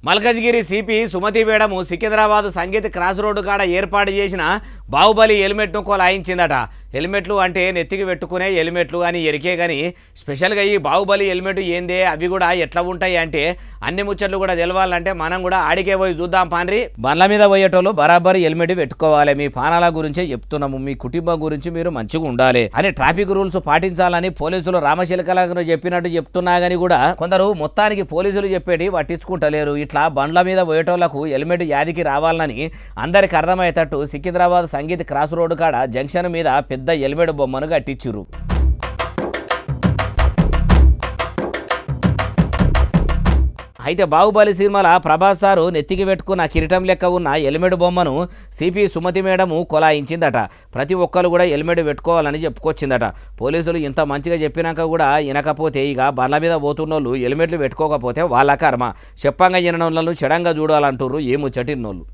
Malkajgiri CP Sumathi madam Secunderabad సంగీత cross road కాడ ఏర్పాటు చేసిన బాహుబలి హెల్మెట్ను కొలాయించిందట. హెల్మెట్లు అంటే నెత్తికి పెట్టుకునే హెల్మెట్లు అని ఎరికే కానీ స్పెషల్గా ఈ బాహుబలి హెల్మెట్ ఏందే, అవి కూడా ఎట్లా ఉంటాయి అంటే అన్ని ముచ్చట్లు కూడా తెలవాలంటే మనం కూడా ఆడికే పోయి చూద్దాం పాన్రి. బండ్ల మీద పోయేటోళ్ళు బరాబరి హెల్మెట్ పెట్టుకోవాలి. మీ పానాల గురించే చెప్తున్నాము, మీ కుటుంబం గురించి మీరు మంచిగా ఉండాలి అని ట్రాఫిక్ రూల్స్ పాటించాలని పోలీసులు రామశిలకలకు చెప్పినట్టు చెప్తున్నా కానీ కూడా కొందరు మొత్తానికి పోలీసులు చెప్పేటి పట్టించుకుంటలేరు. ఇట్లా బండ్ల మీద పోయేటోళ్లకు హెల్మెట్ యాదికి రావాలని అందరికి అర్థమయ్యేటట్టు సికింద్రాబాద్ సంగీత క్రాస్ రోడ్డు కాడ జంక్షన్ మీద పెద్ద హెల్మెట్ బొమ్మను కట్టించురు. అయితే బాహుబలి సినిమాల ప్రభాస్ సారు నెత్తికి పెట్టుకున్న కిరీటం లెక్క ఉన్న హెల్మెట్ బొమ్మను సిపి సుమతి మేడం కొలాయించిందట. ప్రతి ఒక్కరు కూడా హెల్మెట్ పెట్టుకోవాలని చెప్పుకొచ్చిందట. పోలీసులు ఇంత మంచిగా చెప్పినాక కూడా వినకపోతే ఇక బండ్ల మీద పోతున్నోళ్ళు హెల్మెట్లు పెట్టుకోకపోతే వాళ్ళ కర్మ. చెప్పంగా విననోళ్ళను చెడంగా చూడాలంటుర్రు ఏ ముచ్చటిన్నోళ్ళు.